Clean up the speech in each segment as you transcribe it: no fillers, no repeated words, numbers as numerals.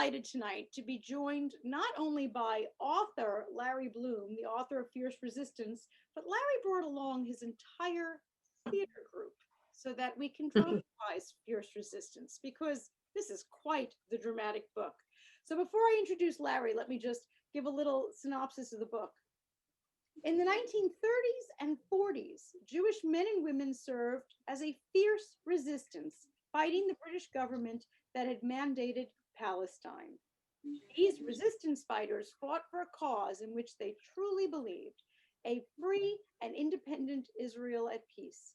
delighted tonight to be joined not only by author Larry Bloom, the author of Fierce Resistance, but Larry brought along his entire theater group so that we can dramatize Fierce Resistance, because this is quite the dramatic book. So before I introduce Larry, let me just give a little synopsis of the book. In the 1930s and 40s, Jewish men and women served as a fierce resistance, fighting the British government that had mandated Palestine. These resistance fighters fought for a cause in which they truly believed: a free and independent Israel at peace.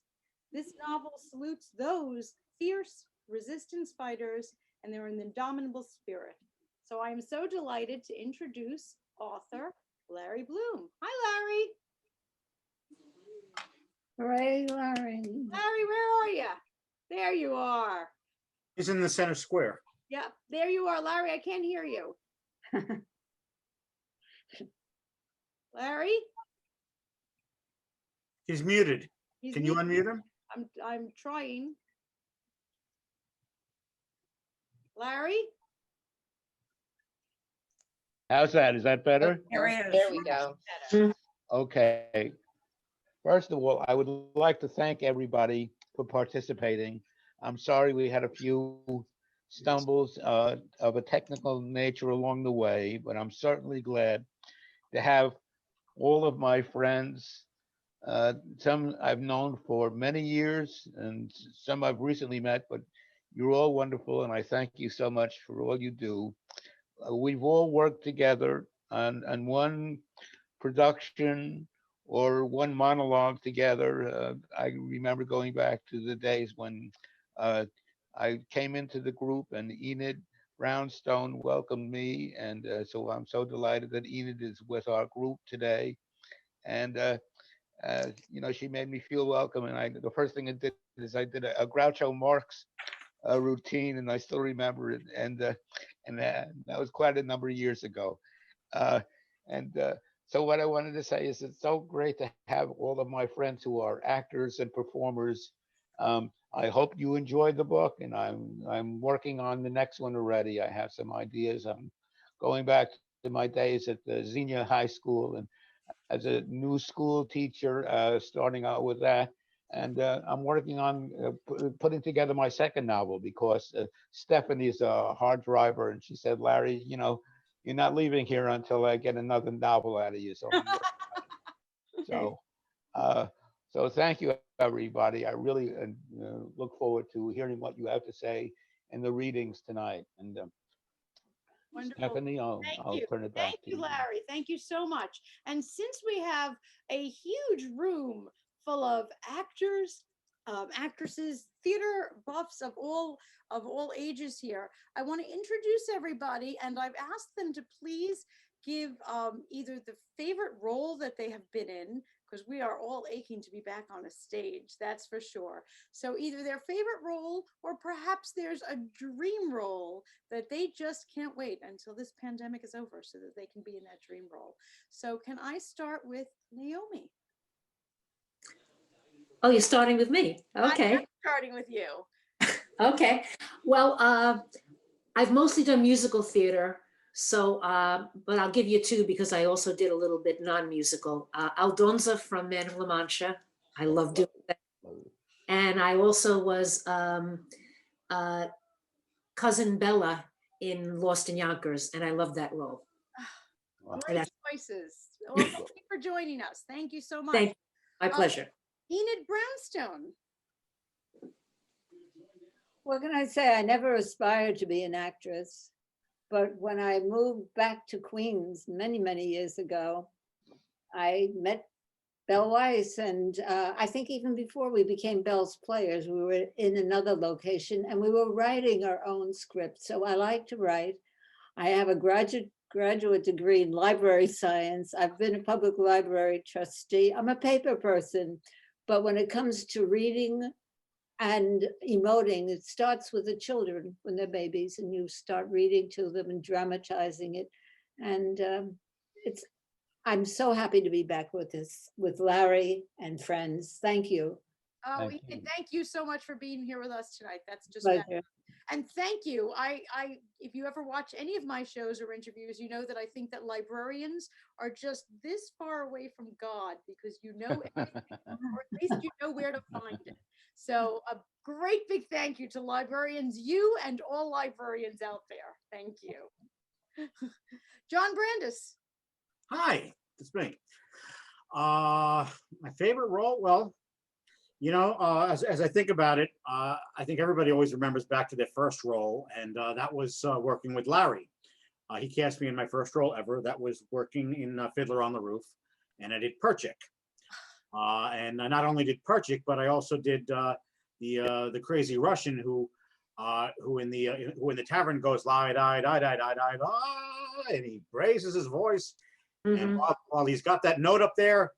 This novel salutes those fierce resistance fighters and their indomitable spirit. So I am so delighted to introduce author Larry Bloom. Hi, Larry. Hooray, Larry. Larry, where are you? There you are. He's in the center square. Yeah, there you are, Larry. I can't hear you. Larry? He's muted. He's Can you muted. unmute him? I'm trying. Larry? How's that? Is that better? There we go. Okay. First of all, I would like to thank everybody for participating. I'm sorry we had a few stumbles of a technical nature along the way, but I'm certainly glad to have all of my friends. Some I've known for many years and some I've recently met, but you're all wonderful, and I thank you so much for all you do. We've all worked together on one production or one monologue together. I remember going back to the days when I came into the group and Enid Brownstone welcomed me, and so I'm so delighted that Enid is with our group today. And you know, she made me feel welcome, and the first thing I did is I did a Groucho Marx routine, and I still remember it, and that was quite a number of years ago. So what I wanted to say is it's so great to have all of my friends who are actors and performers. I hope you enjoyed the book, and I'm working on the next one already. I have some ideas. I'm going back to my days at the Xenia High School and as a new school teacher, starting out with that. And I'm working on putting together my second novel, because Stephanie's a hard driver, and she said, Larry, you know, you're not leaving here until I get another novel out of you. So I'm working on it. So thank you, everybody. I really look forward to hearing what you have to say in the readings tonight. And Wonderful. Stephanie, I'll turn it back to you. Thank you, Larry. Thank you so much. And since we have a huge room full of actors, actresses, theater buffs of all ages here, I want to introduce everybody, and I've asked them to please give either the favorite role that they have been in, because we are all aching to be back on a stage, that's for sure. So either their favorite role, or perhaps there's a dream role that they just can't wait until this pandemic is over so that they can be in that dream role. So can I start with Naomi? Oh, you're starting with me. Okay. I'm starting with you. Okay. Well, I've mostly done musical theater. So, but I'll give you two because I also did a little bit non-musical. Aldonza from Man of La Mancha. I love doing that. And I also was Cousin Bella in Lost in Yonkers, and I love that role. Great choices. Well, thank you for joining us. Thank you so much. Thank you. My pleasure. Enid Brownstone. What can I say? I never aspired to be an actress, but when I moved back to Queens many, many years ago, I met Belle Weiss, and I think even before we became Belle's players, we were in another location and we were writing our own script. So I like to write. I have a graduate degree in library science. I've been a public library trustee. I'm a paper person, but when it comes to reading and emoting, it starts with the children when they're babies, and you start reading to them and dramatizing it. And I'm so happy to be back with Larry and friends. Thank you. Oh, Enid, thank you so much for being here with us tonight. That's just Pleasure. And thank you. If you ever watch any of my shows or interviews, you know that I think that librarians are just this far away from God because you know everything, or at least you know where to find it. So a great big thank you to librarians, you and all librarians out there. Thank you. John Brandis. Hi, it's me. My favorite role, well, as I think about it, I think everybody always remembers back to their first role, and that was working with Larry. He cast me in my first role ever. That was working in Fiddler on the Roof, and I did Perchik. And I not only did Perchik, but I also did the crazy Russian who in the tavern goes lie die die die die die, and he raises his voice. And while he's got that note up there,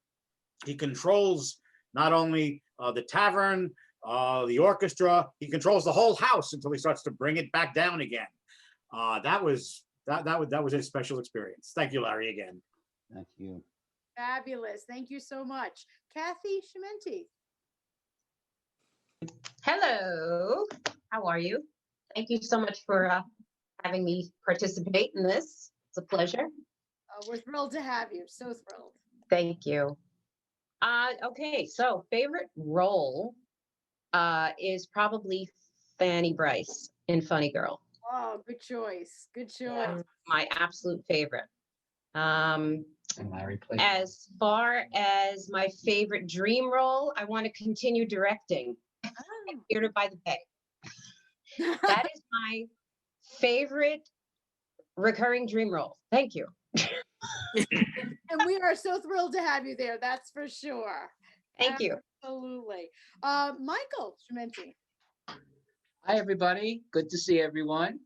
he controls not only the tavern, the orchestra, he controls the whole house until he starts to bring it back down again. That was a special experience. Thank you, Larry, again. Thank you. Fabulous. Thank you so much. Kathy Schimenti. Hello, how are you? Thank you so much for having me participate in this. It's a pleasure. We're thrilled to have you. So thrilled. Thank you. Okay, so favorite role is probably Fanny Bryce in Funny Girl. Oh, good choice. Good choice. My absolute favorite. And Larry played. As far as my favorite dream role, I want to continue directing Theater by the Bay. That is my favorite recurring dream role. Thank you. And we are so thrilled to have you there. That's for sure. Thank you. Absolutely. Michael Schimenti. Hi, everybody. Good to see everyone.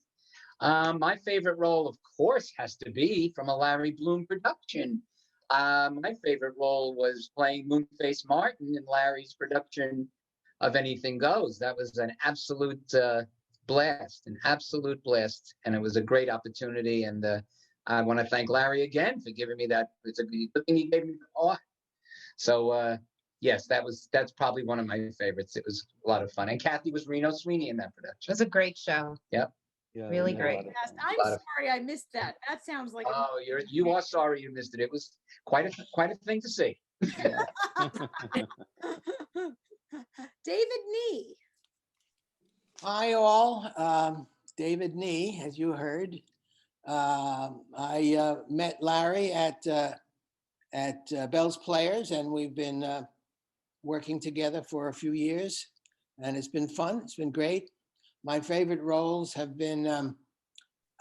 My favorite role, of course, has to be from a Larry Bloom production. My favorite role was playing Moonface Martin in Larry's production of Anything Goes. That was an absolute blast, and it was a great opportunity. And I want to thank Larry again for giving me that. It's a good thing he gave me the part. So yes, that's probably one of my favorites. It was a lot of fun. And Kathy was Reno Sweeney in that It production. was a great show. Yep. Yeah, Really we had a great. lot of Yes, fun. I'm lot of- sorry I missed that. That sounds like Oh, you are sorry you missed it. It was quite a thing to see. David Nee. Hi, all. David Nee, as you heard. I met Larry at Bell's Players, and we've been working together for a few years, and it's been fun. It's been great. My favorite roles have been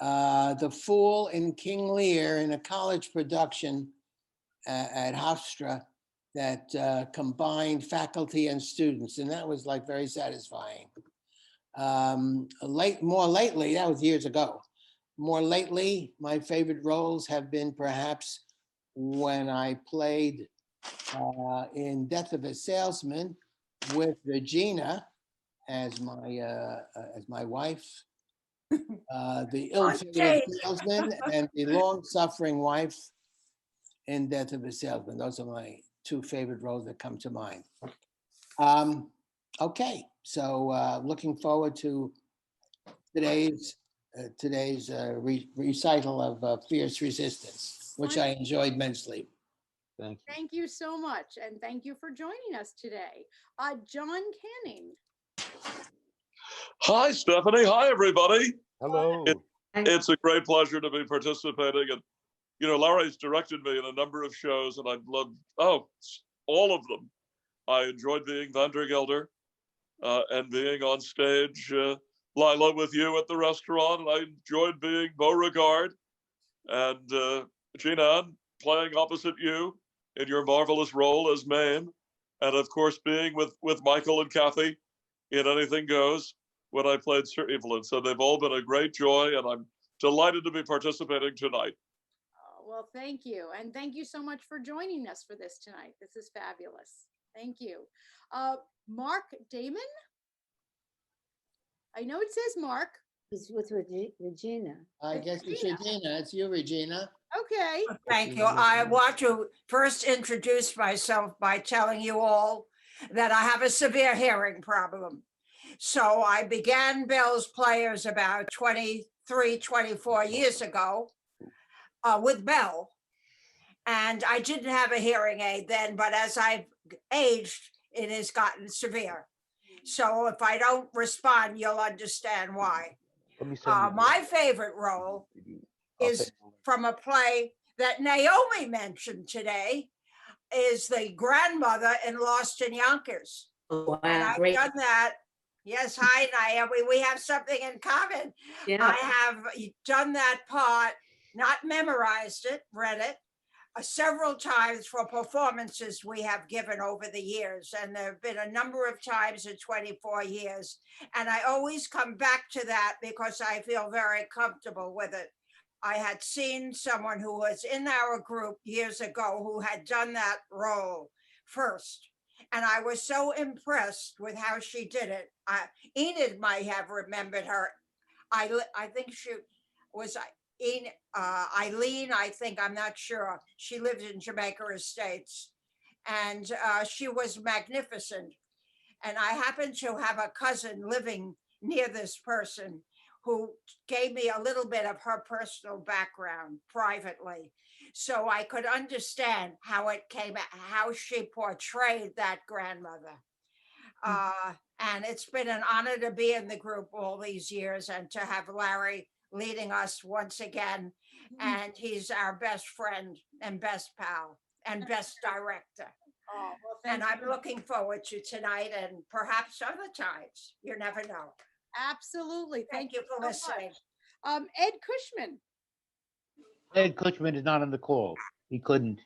the Fool in King Lear in a college production at Hofstra that combined faculty and students, and that was like very satisfying. More lately, that was years ago. More lately, my favorite roles have been perhaps when I played in Death of a Salesman with Regina as my wife, the ill-fated salesman and the long-suffering wife in Death of a Salesman. Those are my two favorite roles that come to mind. Okay, so looking forward to today's recital of Fierce Resistance, which I enjoyed immensely. Thank you. Thank you so much. And thank you for joining us today. John Canning. Hi, Stephanie. Hi, everybody. Hello. It's a great pleasure to be participating. And, Larry's directed me in a number of shows, and I've loved, all of them. I enjoyed being Van der Gelder and being on stage, Lila, with you at the restaurant. And I enjoyed being Beauregard and Gina playing opposite you in your marvelous role as Mame. And, of course, being with Michael and Kathy in Anything Goes when I played Sir Evelyn. So they've all been a great joy, and I'm delighted to be participating tonight. Well, thank you. And thank you so much for joining us for this tonight. This is fabulous. Thank you. Mark Damon? I know it says Mark. He's with Regina. I guess it's Regina. It's you, Regina. Okay. Thank you. I want to first introduce myself by telling you all that I have a severe hearing problem. So I began Bell's Players about 23, 24 years ago with Bell. And I didn't have a hearing aid then, but as I've aged, it has gotten severe. So if I don't respond, you'll understand why. Let me send you My favorite role I'll is send you- from a play that Naomi mentioned today, is the grandmother in Lost in Yonkers. Oh, And wow, I've great. done that. Yes, hi, Naomi. We have something in common. Yeah. I have done that part, not memorized it, read it several times for performances we have given over the years. And there have been a number of times in 24 years. And I always come back to that because I feel very comfortable with it. I had seen someone who was in our group years ago who had done that role first. And I was so impressed with how she did it. Enid might have remembered her. I think she was Eileen, I think, I'm not sure. She lived in Jamaica Estates, and she was magnificent. And I happen to have a cousin living near this person who gave me a little bit of her personal background privately, so I could understand how it came, how she portrayed that grandmother. And it's been an honor to be in the group all these years and to have Larry leading us once again. And he's our best friend and best pal and best director. Oh, well, thank And you. I'm looking forward to tonight and perhaps other times. You never know. Absolutely. Thank you for so much. listening. Ed Cushman. Ed Cushman is not on the call. He couldn't.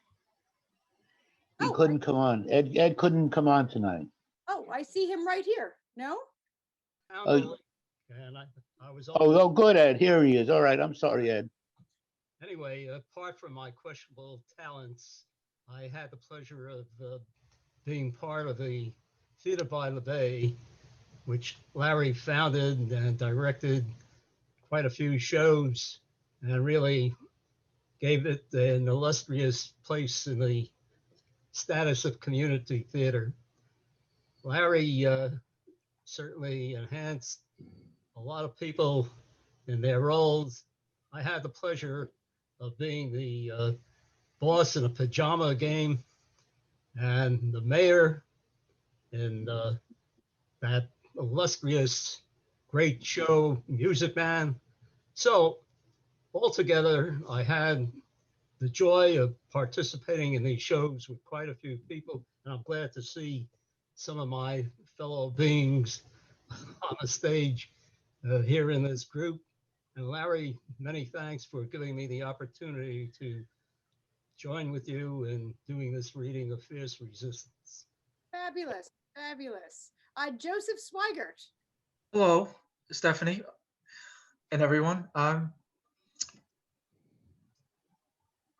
He Oh, couldn't come on. Ed couldn't come on tonight. Oh, I see him right here. No? Oh. And I was Oh, good, Ed. Here he is. All right. I'm sorry, Ed. Anyway, apart from my questionable talents, I had the pleasure of being part of the Theater by the Bay, which Larry founded and directed quite a few shows and really gave it an illustrious place in the status of community theater. Larry certainly enhanced a lot of people in their roles. I had the pleasure of being the boss in a pajama game and the mayor in that illustrious great show, Music Man. So altogether, I had the joy of participating in these shows with quite a few people, and I'm glad to see some of my fellow beings on the stage here in this group. And Larry, many thanks for giving me the opportunity to join with you in doing this reading of Fierce Resistance. Fabulous. Fabulous. Joseph Swigert. Hello, Stephanie and everyone.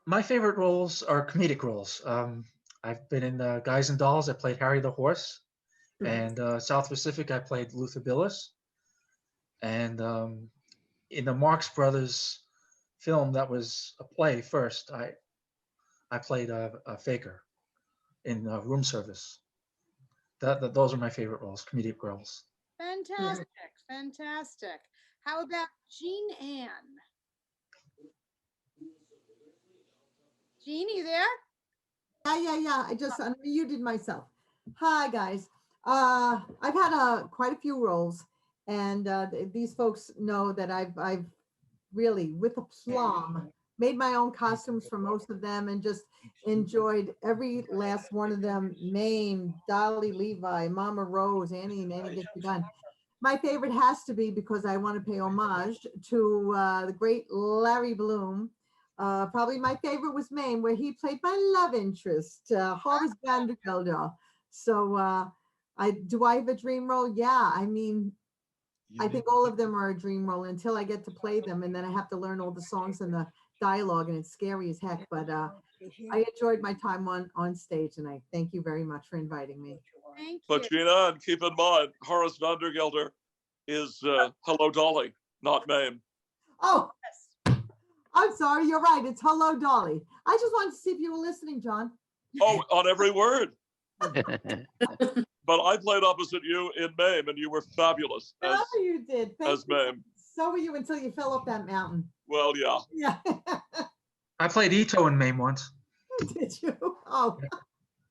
My favorite roles are comedic roles. I've been in Guys and Dolls. I played Harry the Horse. And South Pacific, I played Luther Billis. And in the Marx Brothers film that was a play first, I played a faker in room service. Those are my favorite roles, comedic roles. Fantastic. Fantastic. How about Jean Ann? Jean, you there? Yeah. I just unmuted myself. Hi, guys. I've had quite a few roles, and these folks know that I've really, with aplomb, made my own costumes for most of them, and just enjoyed every last one of them. Mame, Dolly Levi, Mama Rose, Annie and Annie Gets You Done. My favorite has to be, because I want to pay homage to the great Larry Bloom. Probably my favorite was Mame, where he played my love interest, Horace Vandergelder. So do I have a dream role? Yeah, I mean, I think all of them are a dream role until I get to play them, and then I have to learn all the songs and the dialogue, and it's scary as heck. But I enjoyed my time on stage, and I thank you very much for inviting me. Thank you. But Gina, and keep in mind, Horace Vandergelder is Hello Dolly, not Mame. Oh, I'm sorry. You're right. It's Hello Dolly. I just wanted to see if you were listening, John. Oh, on every word. But I played opposite you in Mame, and you were fabulous as Oh, you did. Thank as you. Mame. So were you until you fell off that mountain. Well, yeah. Yeah. I played Ito in Maine once. Did you? Oh.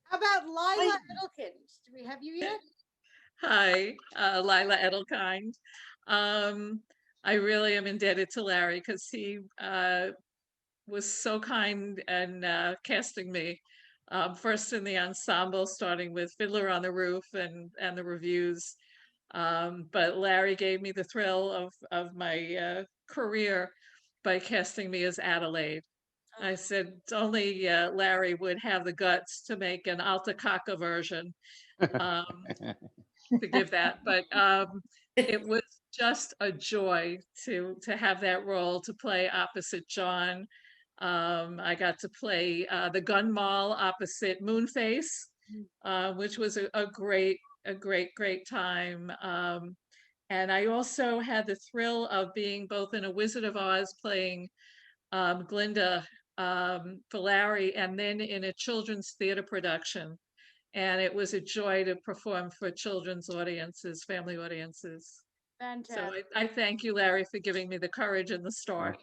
How about Lila Edelkins? Do we have you yet? Hi, Lila Edelkind. I really am indebted to Larry because he was so kind and casting me first in the ensemble, starting with Fiddler on the Roof and the reviews. But Larry gave me the thrill of my career by casting me as Adelaide. I said only Larry would have the guts to make an Alta Cacca version. Forgive that, but it was just a joy to have that role, to play opposite John. I got to play the gun mall opposite Moonface, which was a great time. And I also had the thrill of being both in A Wizard of Oz, playing Glinda for Larry, and then in a children's theater production. And it was a joy to perform for children's audiences, family audiences. Fantastic. So I thank you, Larry, for giving me the courage and the start.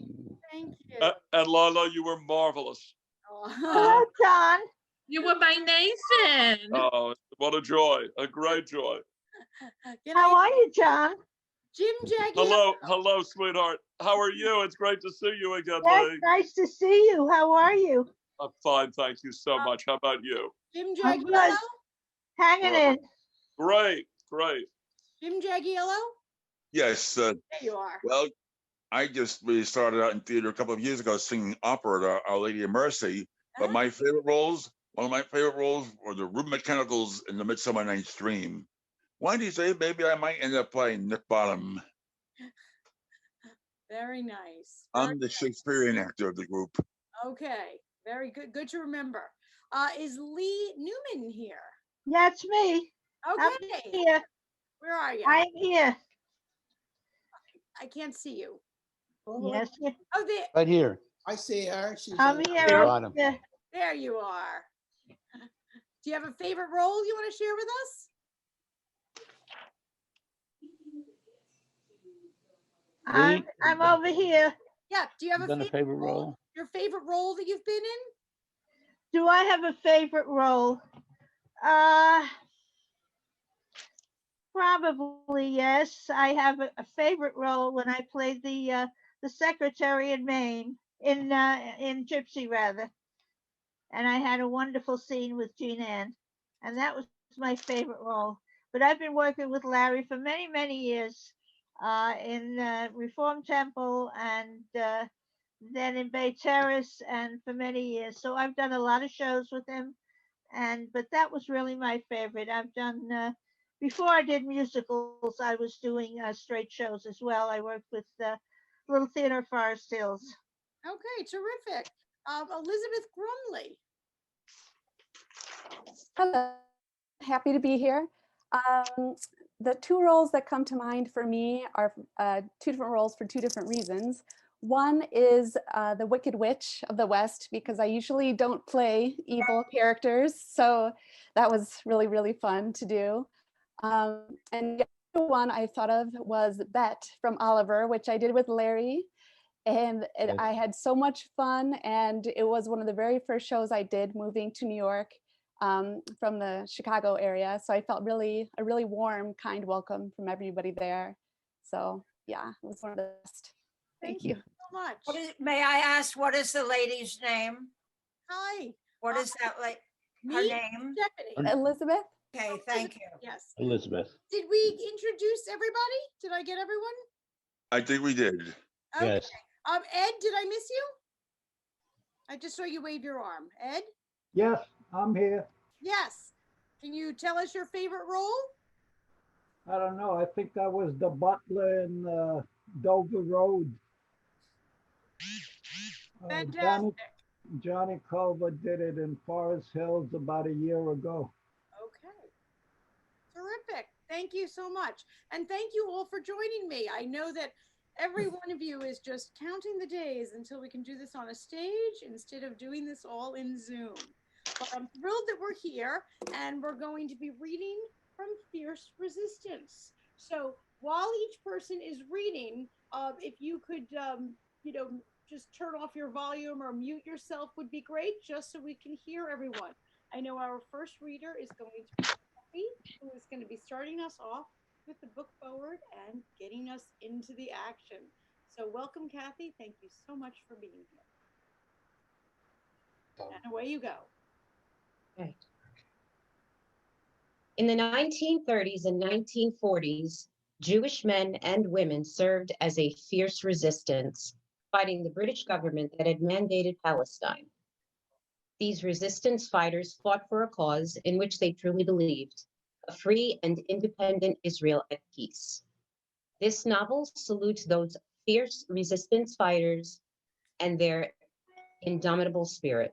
Thank you. And Lila, you were marvelous. Hello, John. You were my Nathan. Oh, what a joy, a great joy. How are you, John? Jim Jaggy. Hello, sweetheart. How are you? It's great to see you again, Yes, Lee. nice to see you. How are you? I'm fine, thank you so much. How about you? Jim I'm Jaggy. good. Hanging in. Great. Jim Jaggiello? Yes. There you are. Well, I just really started out in theater a couple of years ago singing opera at Our Lady of Mercy. But one of my favorite roles were the Rube Mechanicals in The Midsummer Night's Dream. Why do you say maybe I might end up playing Nick Bottom? Very nice. I'm the Shakespearean actor of the group. Okay, very good. Good to remember. Is Lee Newman here? That's me. Okay. I'm here. Where are you? I'm here. I can't see you. Yes. Oh, there. Right here. I see her. She's I'm on- here. There. Bottom. Yeah. There you are. Do you have a favorite role you want to share with us? I'm over here. Yeah. Do you have Done a favorite role? Your favorite role that you've been in? Do I have a favorite role? Probably yes. I have a favorite role when I played the secretary in Maine, in Gypsy rather, and I had a wonderful scene with Jean Ann, and that was my favorite role. But I've been working with Larry for many years, in Reform Temple and then in Bay Terrace, and for many years. So I've done a lot of shows with him, but that was really my favorite. I've done. Before I did musicals, I was doing straight shows as well. I worked with Little Theater Forest Hills. Okay, terrific. Elizabeth Grumley. Hello, happy to be here. The two roles that come to mind for me are two different roles for two different reasons. One is the Wicked Witch of the West, because I usually don't play evil characters. So that was really fun to do. And the other one I thought of was Bet from Oliver, which I did with Larry. And I had so much fun. And it was one of the very first shows I did moving to New York from the Chicago area. So I felt a really warm, kind welcome from everybody there. So yeah, it was one of the best. Thank you so much. May I ask, what is the lady's name? Hi. What is that like? Her Me? name? Stephanie. Elizabeth. Okay, thank you. Yes. Elizabeth. Did we introduce everybody? Did I get everyone? I think we did. Okay. Yes. Ed, did I miss you? I just saw you wave your arm. Ed? Yes, I'm here. Yes. Can you tell us your favorite role? I don't know. I think I was the butler in Dover Road. Fantastic. Johnny Culver did it in Forest Hills about a year ago. Okay. Terrific. Thank you so much. And thank you all for joining me. I know that every one of you is just counting the days until we can do this on a stage instead of doing this all in Zoom. But I'm thrilled that we're here, and we're going to be reading from fierce resistance. So while each person is reading, if you could, just turn off your volume or mute yourself would be great, just so we can hear everyone. I know our first reader is going to be Kathy, who is going to be starting us off with the book forward and getting us into the action. So welcome, Kathy. Thank you so much for being here. And away you go. Okay. In the 1930s and 1940s, Jewish men and women served as a fierce resistance, fighting the British government that had mandated Palestine. These resistance fighters fought for a cause in which they truly believed, a free and independent Israel at peace. This novel salutes those fierce resistance fighters and their indomitable spirit.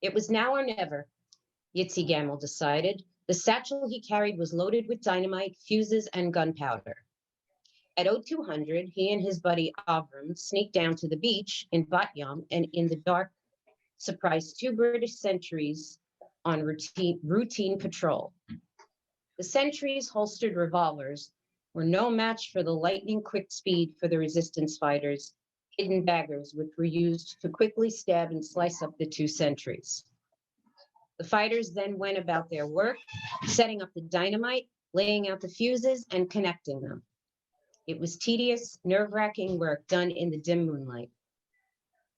It was now or never, Yitzi Gamel decided. The satchel he carried was loaded with dynamite, fuses, and gunpowder. At 0200, he and his buddy Avram sneaked down to the beach in Bat Yam and in the dark surprised 2 British sentries on routine patrol. The sentries' holstered revolvers were no match for the lightning-quick speed for the resistance fighters' hidden daggers, which were used to quickly stab and slice up the 2 sentries. The fighters then went about their work, setting up the dynamite, laying out the fuses, and connecting them. It was tedious, nerve-wracking work done in the dim moonlight.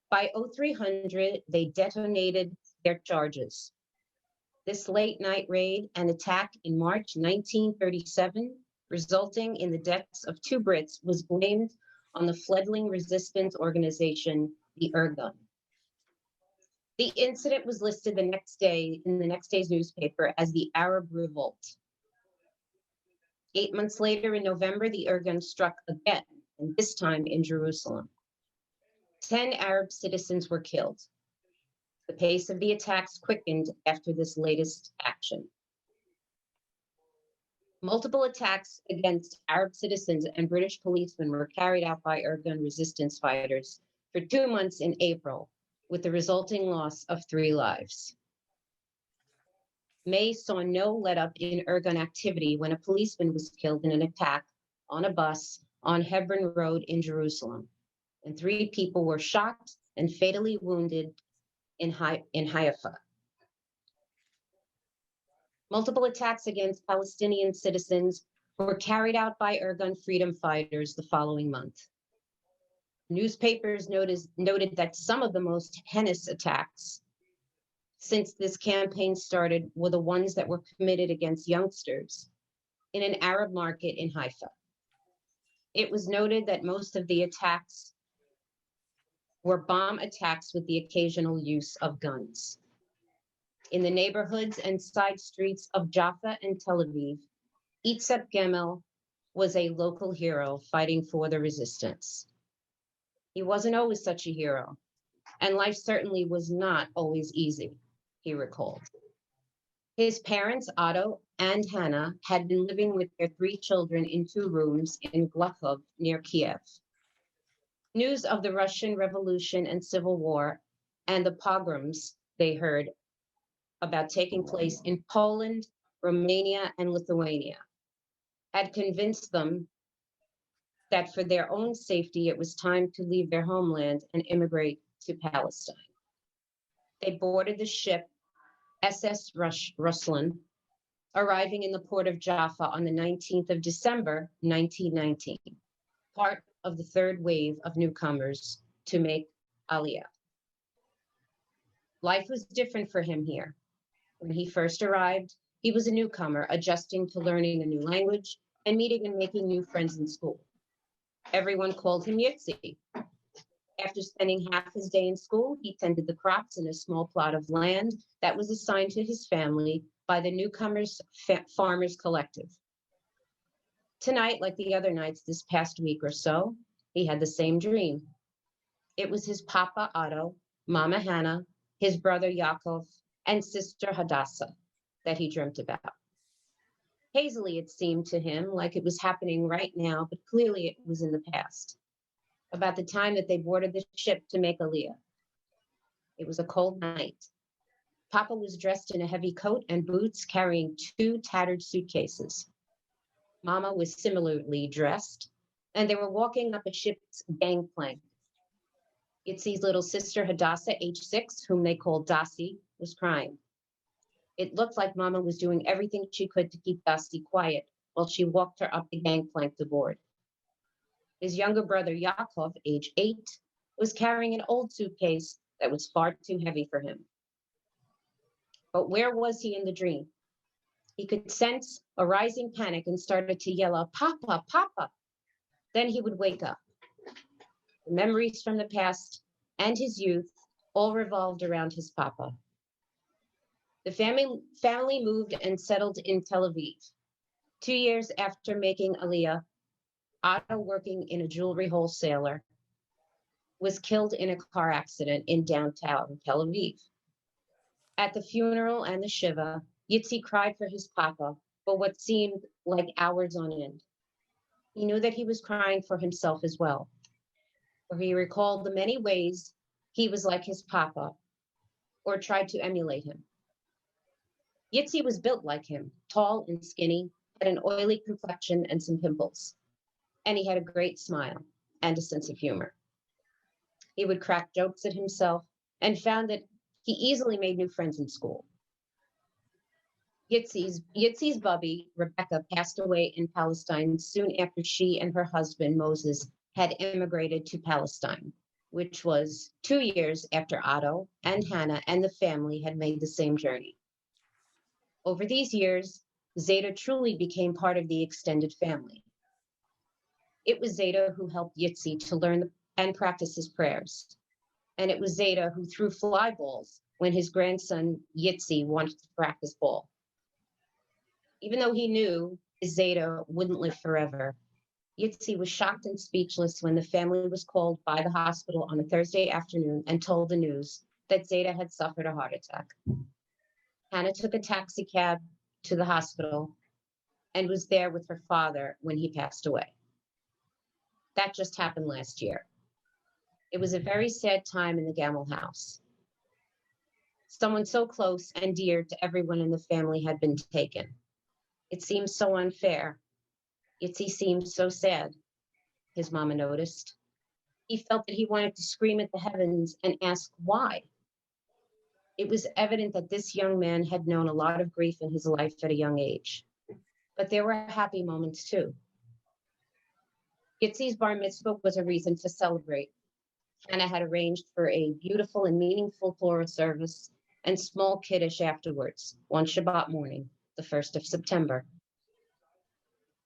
By 0300, they detonated their charges. This late-night raid and attack in March 1937, resulting in the deaths of 2 Brits, was blamed on the fledgling resistance organization, the Irgun. The incident was listed the next day in the next day's newspaper as the Arab Revolt. 8 months later, in November, the Irgun struck again, and this time in Jerusalem. 10 Arab citizens were killed. The pace of the attacks quickened after this latest action. Multiple attacks against Arab citizens and British policemen were carried out by Irgun resistance fighters for 2 months in April, with the resulting loss of 3 lives. May saw no let-up in Irgun activity when a policeman was killed in an attack on a bus on Hebron Road in Jerusalem, and 3 people were shot and fatally wounded in Haifa. Multiple attacks against Palestinian citizens were carried out by Irgun freedom fighters the following month. Newspapers noted that some of the most heinous attacks since this campaign started were the ones that were committed against youngsters in an Arab market in Haifa. It was noted that most of the attacks were bomb attacks with the occasional use of guns. In the neighborhoods and side streets of Jaffa and Tel Aviv, Yitzhak Gemel was a local hero fighting for the resistance. He wasn't always such a hero, and life certainly was not always easy, he recalled. His parents, Otto and Hannah, had been living with their 3 children in 2 rooms in Glachov near Kiev. News of the Russian Revolution and Civil War and the pogroms they heard about taking place in Poland, Romania, and Lithuania had convinced them that for their own safety, it was time to leave their homeland and immigrate to Palestine. They boarded the ship SS Ruslan, arriving in the port of Jaffa on the 19th of December, 1919, part of the 3rd wave of newcomers to make Aliyah. Life was different for him here. When he first arrived, he was a newcomer, adjusting to learning a new language and meeting and making new friends in school. Everyone called him Yitzi. After spending half his day in school, he tended the crops in a small plot of land that was assigned to his family by the newcomers' farmers collective. Tonight, like the other nights this past week or so, he had the same dream. It was his papa Otto, mama Hannah, his brother Yaakov, and sister Hadassah that he dreamt about. Hazily, it seemed to him like it was happening right now, but clearly it was in the past, about the time that they boarded the ship to make Aliyah. It was a cold night. Papa was dressed in a heavy coat and boots, carrying 2 tattered suitcases. Mama was similarly dressed, and they were walking up a ship's gangplank. Yitzi's little sister, Hadassah, age 6, whom they called Dossie, was crying. It looked like Mama was doing everything she could to keep Dossie quiet while she walked her up the gangplank to board. His younger brother, Yaakov, age 8, was carrying an old suitcase that was far too heavy for him. But where was he in the dream? He could sense a rising panic and started to yell out, "Papa, Papa." Then he would wake up. The memories from the past and his youth all revolved around his papa. The family moved and settled in Tel Aviv. 2 years after making Aliyah, Otto, working in a jewelry wholesaler, was killed in a car accident in downtown Tel Aviv. At the funeral and the Shiva, Yitzi cried for his papa for what seemed like hours on end. He knew that he was crying for himself as well, for he recalled the many ways he was like his papa or tried to emulate him. Yitzi was built like him, tall and skinny, had an oily complexion and some pimples, and he had a great smile and a sense of humor. He would crack jokes at himself and found that he easily made new friends in school. Yitzi's bubby, Rebecca, passed away in Palestine soon after she and her husband, Moses, had immigrated to Palestine, which was 2 years after Otto and Hannah and the family had made the same journey. Over these years, Zeta truly became part of the extended family. It was Zeta who helped Yitzi to learn and practice his prayers. And it was Zeta who threw fly balls when his grandson Yitzi wanted to practice ball. Even though he knew his Zeta wouldn't live forever, Yitzi was shocked and speechless when the family was called by the hospital on a Thursday afternoon and told the news that Zeta had suffered a heart attack. Hannah took a taxi cab to the hospital and was there with her father when he passed away. That just happened last year. It was a very sad time in the Gamel house. Someone so close and dear to everyone in the family had been taken. It seemed so unfair. Yitzi seemed so sad, his mama noticed. He felt that he wanted to scream at the heavens and ask why. It was evident that this young man had known a lot of grief in his life at a young age. But there were happy moments too. Yitzi's bar mitzvah was a reason to celebrate. Hannah had arranged for a beautiful and meaningful choral service and small kiddush afterwards, one Shabbat morning, the 1st of September.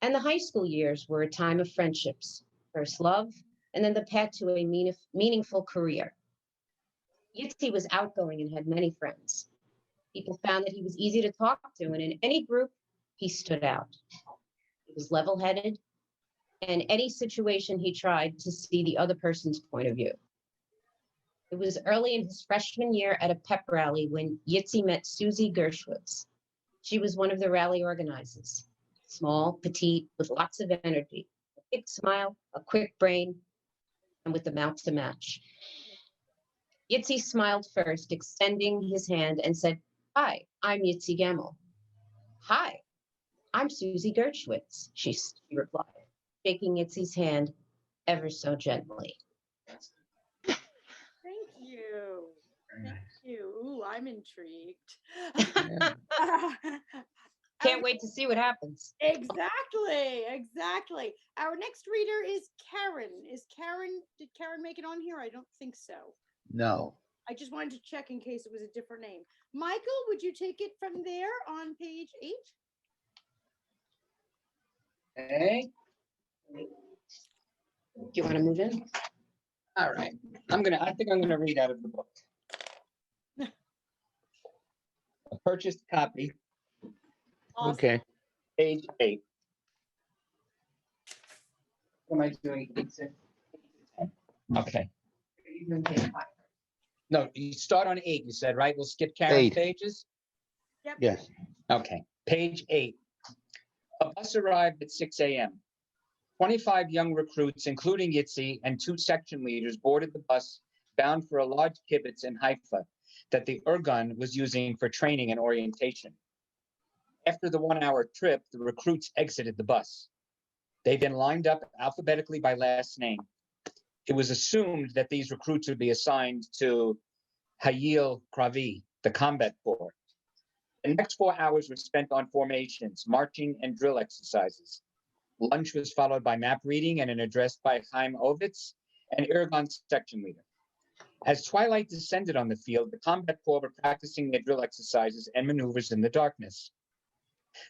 And the high school years were a time of friendships, first love, and then the path to a meaningful career. Yitzi was outgoing and had many friends. People found that he was easy to talk to, and in any group, he stood out. He was level-headed, and in any situation he tried to see the other person's point of view. It was early in his freshman year at a pep rally when Yitzi met Susie Gershwitz. She was one of the rally organizers, small, petite, with lots of energy, a big smile, a quick brain, and with the mouth to match. Yitzi smiled first, extending his hand and said, "Hi, I'm Yitzi Gamel." "Hi, I'm Susie Gershwitz," she replied, shaking Yitzi's hand ever so gently. Thank you. Thank you. Ooh, I'm intrigued. Can't wait to see what happens. Exactly, exactly. Our next reader is Karen. Did Karen make it on here? I don't think so. No. I just wanted to check in case it was a different name. Michael, would you take it from there on page 8? Okay. Do you want to move in? All right. I think I'm gonna read out of the book. A purchased copy, Okay. page 8. What am I doing? 8, 6, 10. Okay. No, you start on 8, you said, right? We'll skip Karen's 8. pages? Yep. Yes. Okay, page 8. A bus arrived at 6 a.m. 25 young recruits, including Yitzi and 2 section leaders, boarded the bus bound for a large kibbutz in Haifa. that the Irgun was using for training and orientation. After the 1-hour trip, the recruits exited the bus. They then lined up alphabetically by last name. It was assumed that these recruits would be assigned to Hayil Kravi, the combat corps. The next 4 hours were spent on formations, marching, and drill exercises. Lunch was followed by map reading and an address by Chaim Ovitz, an Irgun section leader. As twilight descended on the field, the combat corps were practicing their drill exercises and maneuvers in the darkness.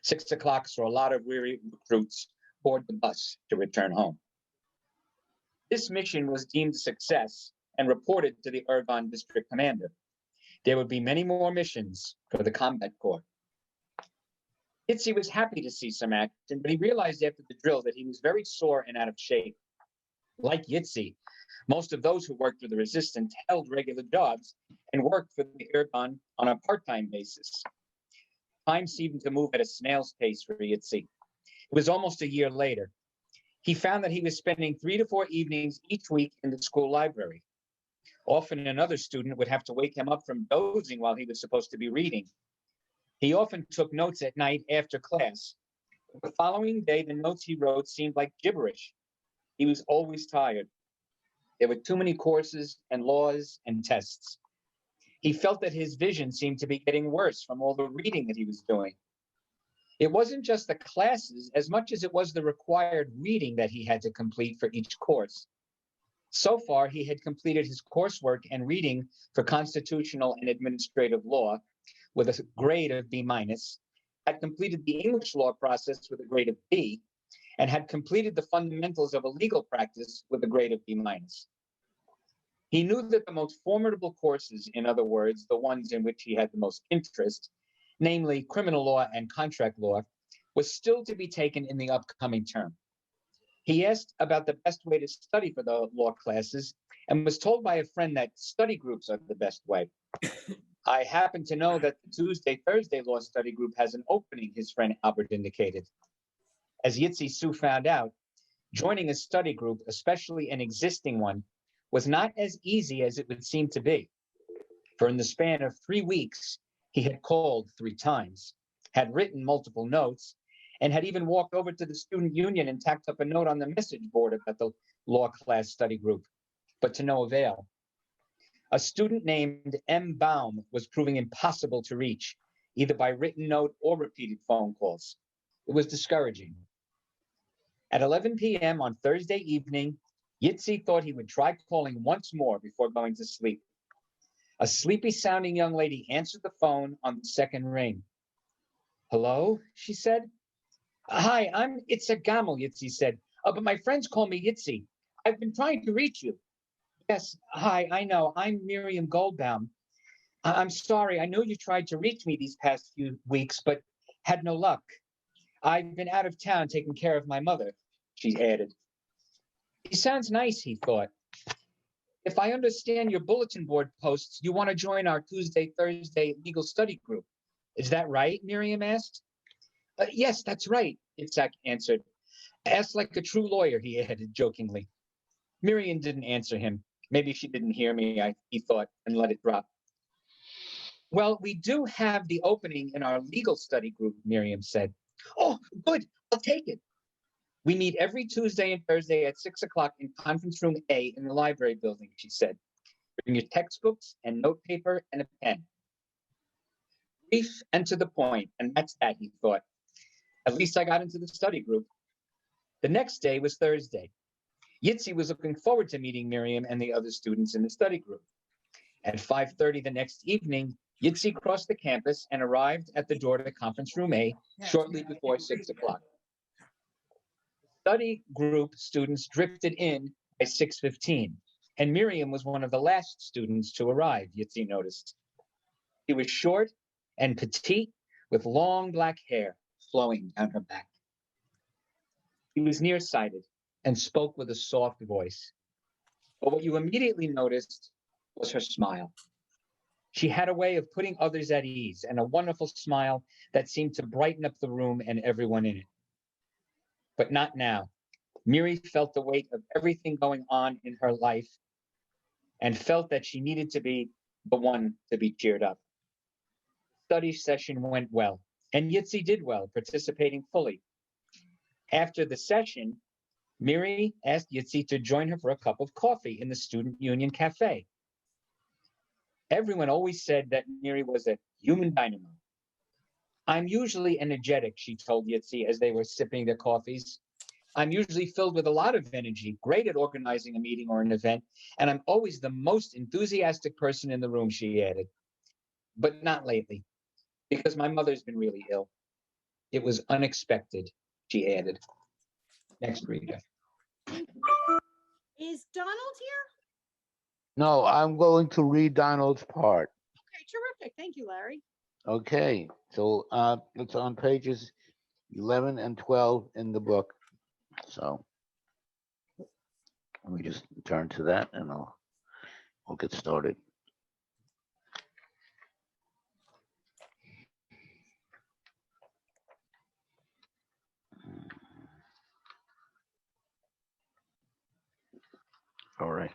6 o'clock saw a lot of weary recruits board the bus to return home. This mission was deemed a success and reported to the Irgun district commander. There would be many more missions for the combat corps. Yitzi was happy to see some action, but he realized after the drill that he was very sore and out of shape. Like Yitzi, most of those who worked for the resistance held regular jobs and worked for the Irgun on a part-time basis. Time seemed to move at a snail's pace for Yitzi. It was almost a year later. He found that he was spending 3 to 4 evenings each week in the school library. Often another student would have to wake him up from dozing while he was supposed to be reading. He often took notes at night after class. The following day, the notes he wrote seemed like gibberish. He was always tired. There were too many courses and laws and tests. He felt that his vision seemed to be getting worse from all the reading that he was doing. It wasn't just the classes as much as it was the required reading that he had to complete for each course. So far, he had completed his coursework and reading for constitutional and administrative law with a grade of B-, had completed the English law process with a grade of B, and had completed the fundamentals of a legal practice with a grade of B-. He knew that the most formidable courses, in other words, the ones in which he had the most interest, namely criminal law and contract law, was still to be taken in the upcoming term. He asked about the best way to study for the law classes and was told by a friend that study groups are the best way. I happen to know that the Tuesday-Thursday law study group has an opening, his friend Albert indicated. As Yitzi Su found out, joining a study group, especially an existing one, was not as easy as it would seem to be. For in the span of 3 weeks, he had called 3 times, had written multiple notes, and had even walked over to the student union and tacked up a note on the message board about the law class study group, but to no avail. A student named M. Baum was proving impossible to reach, either by written note or repeated phone calls. It was discouraging. At 11 p.m. on Thursday evening, Yitzi thought he would try calling once more before going to sleep. A sleepy-sounding young lady answered the phone on the second ring. "Hello," she said. "Hi, I'm Itzhak Gamel," Yitzi said. "But my friends call me Yitzi. I've been trying to reach you." "Yes, hi, I know. I'm Miriam Goldbaum. I'm sorry. I know you tried to reach me these past few weeks, but had no luck. I've been out of town taking care of my mother," she added. He sounds nice, he thought. "If I understand your bulletin board posts, you want to join our Tuesday-Thursday legal study group. Is that right?" Miriam asked. "Yes, that's right," Itzhak answered. "Ask like a true lawyer," he added jokingly. Miriam didn't answer him. Maybe she didn't hear me, he thought, and let it drop. "Well, we do have the opening in our legal study group," Miriam said. "Oh, good. I'll take it. We meet every Tuesday and Thursday at 6 o'clock in conference room A in the library building," she said. "Bring your textbooks and notepaper and a pen." Brief and to the point, and that's that, he thought. At least I got into the study group. The next day was Thursday. Yitzi was looking forward to meeting Miriam and the other students in the study group. At 5:30 the next evening, Yitzi crossed the campus and arrived at the door to conference room A shortly before 6 o'clock. Study group students drifted in by 6:15, and Miriam was one of the last students to arrive, Yitzi noticed. She was short and petite, with long black hair flowing down her back. She was nearsighted and spoke with a soft voice. But what you immediately noticed was her smile. She had a way of putting others at ease, and a wonderful smile that seemed to brighten up the room and everyone in it. But not now. Miri felt the weight of everything going on in her life and felt that she needed to be the one to be cheered up. Study session went well, and Yitzi did well, participating fully. After the session, Miri asked Yitzi to join her for a cup of coffee in the Student Union Cafe. Everyone always said that Miri was a human dynamo. I'm usually energetic, she told Yitzi as they were sipping their coffees. I'm usually filled with a lot of energy, great at organizing a meeting or an event, and I'm always the most enthusiastic person in the room, she added. But not lately, because my mother's been really ill. It was unexpected, she added. Next reader. Is Donald here? No, I'm going to read Donald's part. Okay, terrific. Thank you, Larry. Okay, so it's on pages 11 and 12 in the book. So let me just turn to that and we'll get started. All right.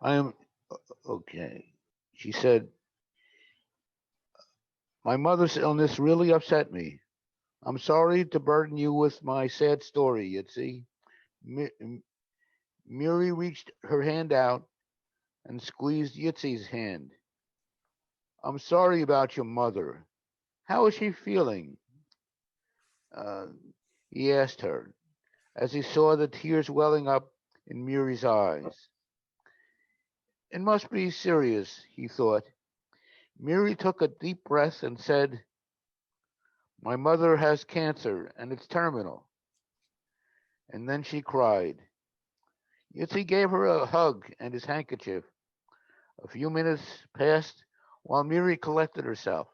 I am okay. She said, my mother's illness really upset me. I'm sorry to burden you with my sad story, Yitzi. Miri reached her hand out and squeezed Yitzi's hand. I'm sorry about your mother. How is she feeling? He asked her as he saw the tears welling up in Miri's eyes. It must be serious, he thought. Miri took a deep breath and said, my mother has cancer and it's terminal. And then she cried. Yitzi gave her a hug and his handkerchief. A few minutes passed while Miri collected herself.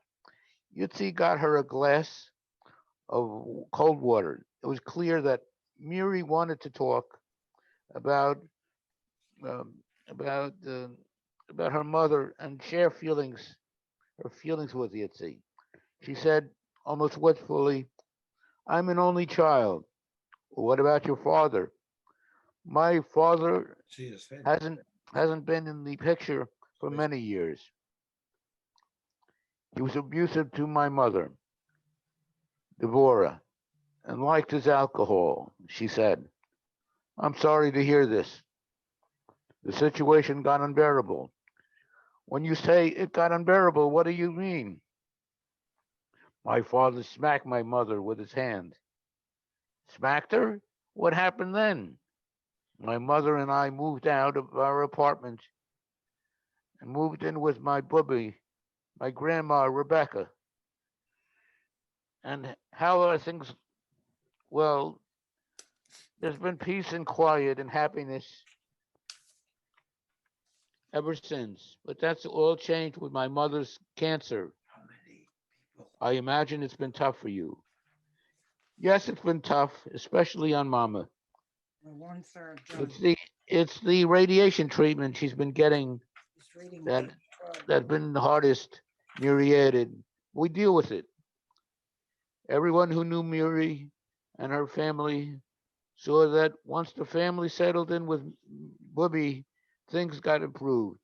Yitzi got her a glass of cold water. It was clear that Miri wanted to talk about um, about uh, about her mother and share her feelings with Yitzi. She said almost wistfully, "I'm an only child. What about your father? My father hasn't been in the picture for many years. He was abusive to my mother, Devorah, and liked his alcohol," she said. "I'm sorry to hear this. The situation got unbearable. When you say it got unbearable, what do you mean?" "My father smacked my mother with his hand." "Smacked her? What happened then?" "My mother and I moved out of our apartment and moved in with my bubby, my grandma, Rebecca." "And how are things?" "Well, there's been peace and quiet and happiness ever since. But that's all changed with my mother's cancer. I imagine it's been tough for you." "Yes, it's been tough, especially on Mama. It's the it's the radiation treatment she's been getting that that's been the hardest," Miri added. "We deal with it. Everyone who knew Miri and her family saw that once the family settled in with Bubby, things got improved.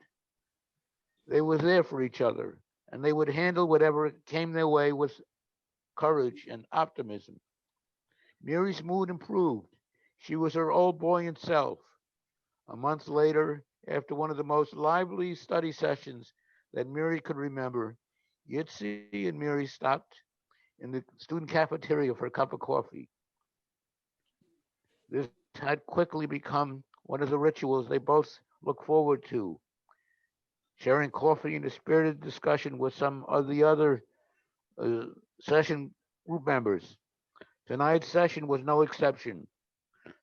They were there for each other, and they would handle whatever came their way with courage and optimism. Miri's mood improved. She was her old buoyant self. A month later, after one of the most lively study sessions that Miri could remember, Yitzi and Miri stopped in the student cafeteria for a cup of coffee. This had quickly become one of the rituals they both look forward to, sharing coffee in a spirited discussion with some of the other uh, session group members. Tonight's session was no exception.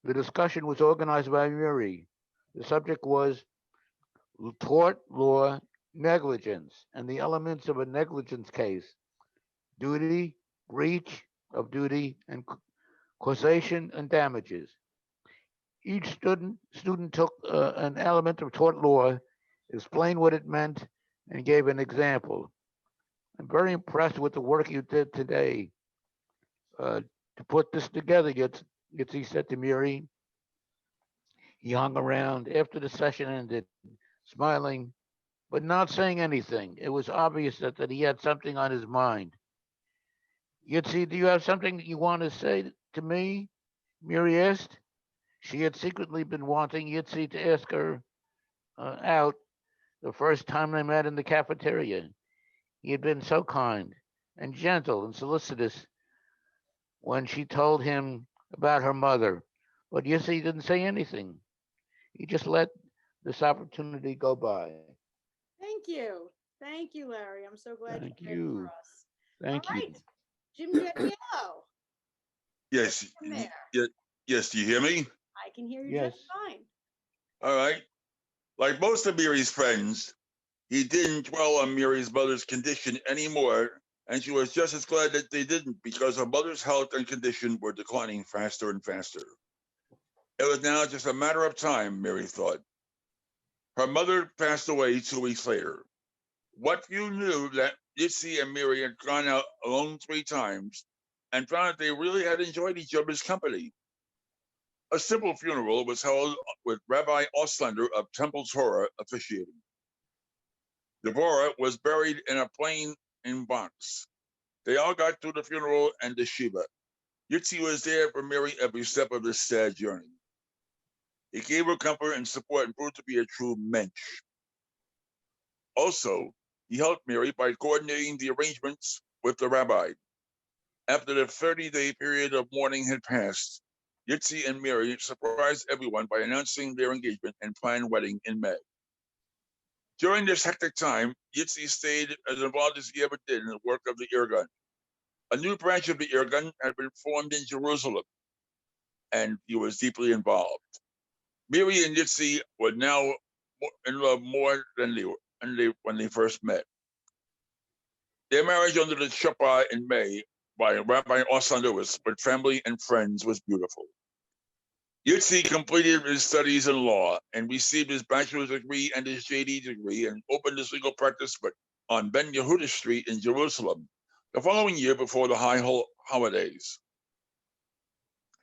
The discussion was organized by Miri. The subject was tort law negligence and the elements of a negligence case: duty, breach of duty, and causation and damages. Each student took an element of tort law, explained what it meant, and gave an example. "I'm very impressed with the work you did today to put this together, Yitzi said to Miri. He hung around after the session ended, smiling, but not saying anything. It was obvious that he had something on his mind. Yitzi, do you have something you want to say to me? Miri asked. She had secretly been wanting Yitzi to ask her out the first time they met in the cafeteria. He had been so kind and gentle and solicitous when she told him about her mother. But Yitzi didn't say anything. He just let this opportunity go by. Thank you. Thank you, Larry. I'm so glad Thank you read for you. us. Thank All you. right, Jim Yellow. Yes, From there. yes, do you hear me? I can hear you Yes. just fine. All right. Like most of Miri's friends, he didn't dwell on Miri's mother's condition anymore, and she was just as glad that they didn't because her mother's health and condition were declining faster and faster. It was now just a matter of time, Miri thought. Her mother passed away 2 weeks later. What you knew that Yitzi and Miri had gone out alone 3 times and found that they really had enjoyed each other's company. A simple funeral was held with Rabbi Oslander of Temple Torah officiating. Devorah was buried in a plain in box. They all got through the funeral and the Shiva. Yitzi was there for Miri every step of this sad journey. He gave her comfort and support and proved to be a true mensch. Also, he helped Miri by coordinating the arrangements with the rabbi. After the 30-day period of mourning had passed, Yitzi and Miri surprised everyone by announcing their engagement and planned wedding in May. During this hectic time, Yitzi stayed as involved as he ever did in the work of the Irgun. A new branch of the Irgun had been formed in Jerusalem, and he was deeply involved. Miri and Yitzi were now in love more than they were when they first met. Their marriage under the chuppah in May by Rabbi Oslander with family and friends was beautiful. Yitzi completed his studies in law and received his bachelor's degree and his JD degree and opened his legal practice on Ben Yehuda Street in Jerusalem the following year before the high holidays.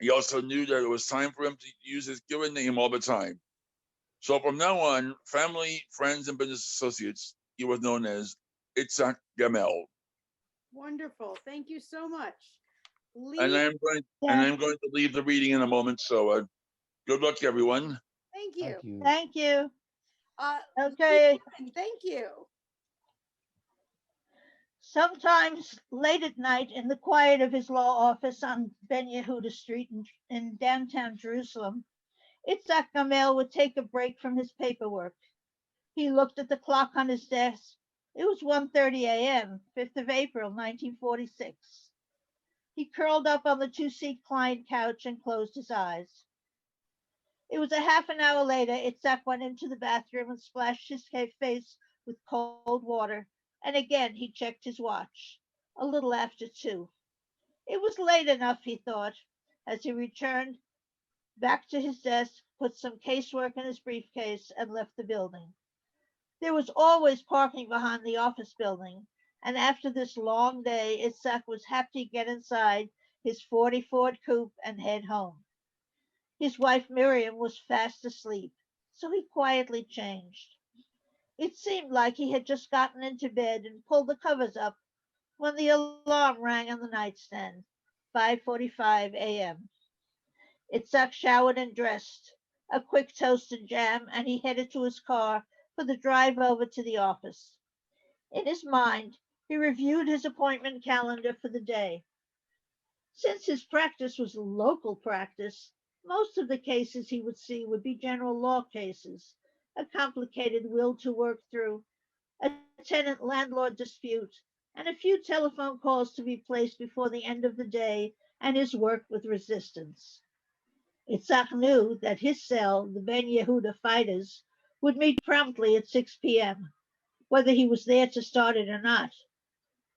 He also knew that it was time for him to use his given name all the time. So from now on, family, friends, and business associates, he was known as Itzhak Gamel. Wonderful. Thank you so much. And Lee, I'm going to leave the reading in a moment. So good luck, everyone. thank you. Thank you. Thank you. Okay. Okay. Thank you. Sometimes late at night in the quiet of his law office on Ben Yehuda Street in downtown Jerusalem, Itzhak Gamel would take a break from his paperwork. He looked at the clock on his desk. It was 1:30 a.m., 5th of April, 1946. He curled up on the two-seat client couch and closed his eyes. It was a half an hour later, Itzhak went into the bathroom and splashed his face with cold water, and again he checked his watch. A little after 2. It was late enough, he thought, as he returned back to his desk, put some casework in his briefcase, and left the building. There was always parking behind the office building, and after this long day, Itzhak was happy to get inside his 40 Ford coupe and head home. His wife Miriam was fast asleep, so he quietly changed. It seemed like he had just gotten into bed and pulled the covers up when the alarm rang on the nightstand, 5:45 a.m. Itzhak showered and dressed, a quick toast and jam, and he headed to his car for the drive over to the office. In his mind, he reviewed his appointment calendar for the day. Since his practice was local practice, most of the cases he would see would be general law cases, a complicated will to work through, a tenant-landlord dispute, and a few telephone calls to be placed before the end of the day and his work with resistance. Itzhak knew that his cell, the Ben Yehuda fighters, would meet promptly at 6 p.m., whether he was there to start it or not.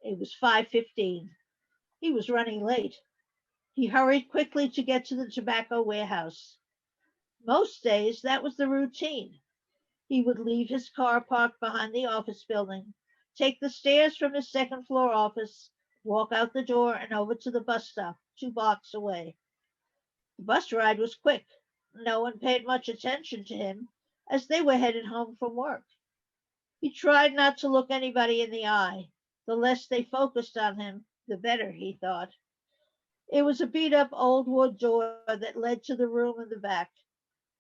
It was 5:15. He was running late. He hurried quickly to get to the tobacco warehouse. Most days, that was the routine. He would leave his car parked behind the office building, take the stairs from his second-floor office, walk out the door and over to the bus stop, 2 blocks away. The bus ride was quick. No one paid much attention to him as they were headed home from work. He tried not to look anybody in the eye. The less they focused on him, the better, he thought. It was a beat up old wood door that led to the room in the back.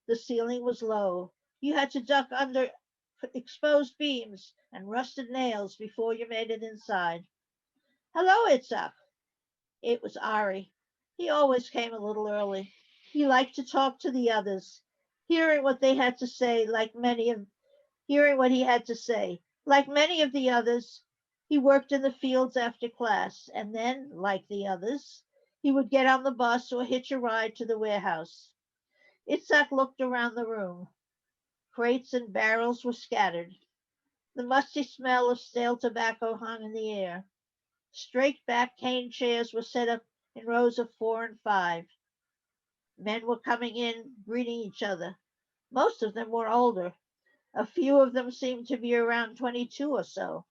The ceiling was low. You had to duck under exposed beams and rusted nails before you made it inside. Hello, Itzhak. It was Ari. He always came a little early. He liked to talk to the others, hearing what they had to say, hearing what he had to say. Like many of the others, he worked in the fields after class, and then, like the others, he would get on the bus or hitch a ride to the warehouse. Itzhak looked around the room. Crates and barrels were scattered. The musty smell of stale tobacco hung in the air. Straight back cane chairs were set up in rows of 4 and 5. Men were coming in, greeting each other. Most of them were older. A few of them seemed to be around 22 or so.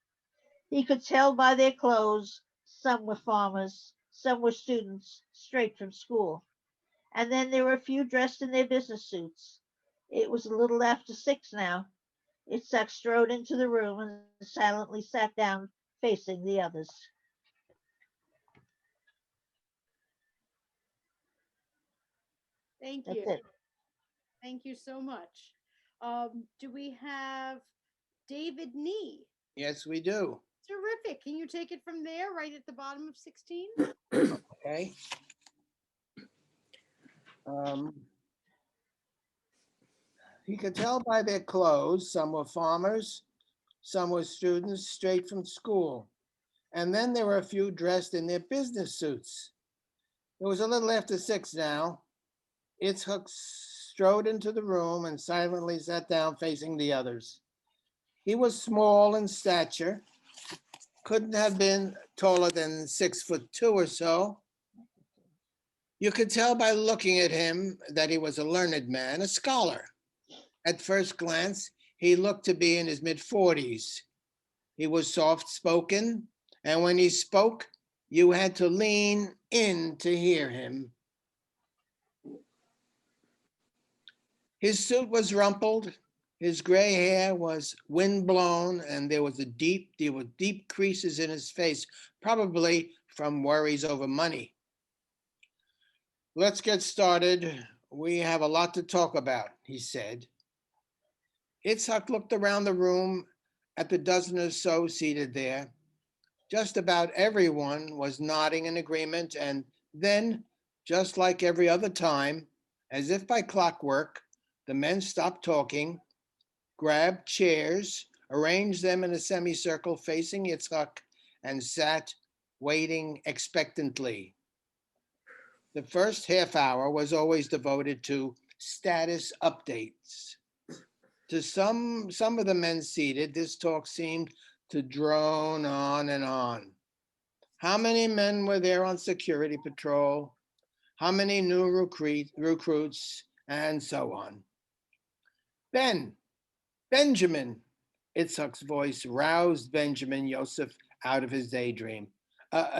He could tell by their clothes. Some were farmers, some were students straight from school. And then there were a few dressed in their business suits. It was a little after 6 now. Itzhak strode into the room and silently sat down, facing the others. Thank That's you. it. Thank you so much. Do we have David Nee? Yes, we do. Terrific. Can you take it from there, right at the bottom of 16? Okay. You could tell by their clothes, some were farmers, some were students straight from school. And then there were a few dressed in their business suits. It was a little after 6 now. Itzhak strode into the room and silently sat down facing the others. He was small in stature, couldn't have been taller than 6'2" or so. You could tell by looking at him that he was a learned man, a scholar. At first glance, he looked to be in his mid-40s. He was soft-spoken, and when he spoke, you had to lean in to hear him. His suit was rumpled, his gray hair was windblown, and there were deep creases in his face, probably from worries over money. Let's get started. We have a lot to talk about, he said. Itzhak looked around the room at the dozen or so seated there. Just about everyone was nodding in agreement, and then, just like every other time, as if by clockwork, the men stopped talking, grabbed chairs, arranged them in a semicircle facing Itzhak, and sat waiting expectantly. The first half hour was always devoted to status updates. To some of the men seated, this talk seemed to drone on and on. How many men were there on security patrol? How many new recruits? And so on. Benjamin, Itzhak's voice roused Benjamin Yosef out of his daydream.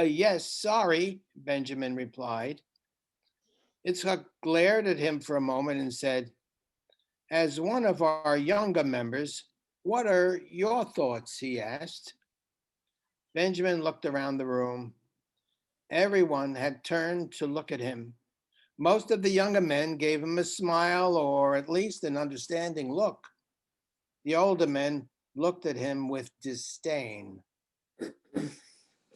Yes, sorry, Benjamin replied. Itzhak glared at him for a moment and said, as one of our younger members, what are your thoughts, he asked. Benjamin looked around the room. Everyone had turned to look at him. Most of the younger men gave him a smile or at least an understanding look. The older men looked at him with disdain.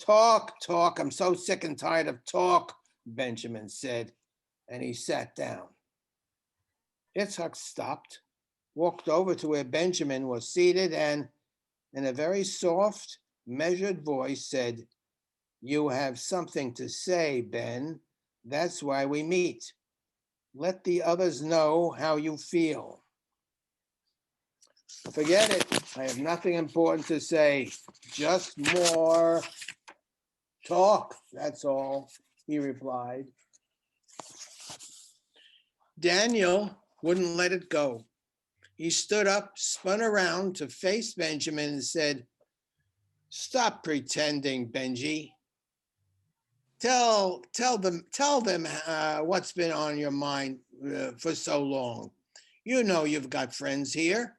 Talk, I'm so sick and tired of talk, Benjamin said, and he sat down. Itzhak stopped, walked over to where Benjamin was seated, and in a very soft, measured voice said, you have something to say, Ben. That's why we meet. Let the others know how you feel. Forget it. I have nothing important to say. Just more talk, that's all, he replied. Daniel wouldn't let it go. He stood up, spun around to face Benjamin and said, stop pretending, Benji. tell them what's been on your mind for so long. You know you've got friends here.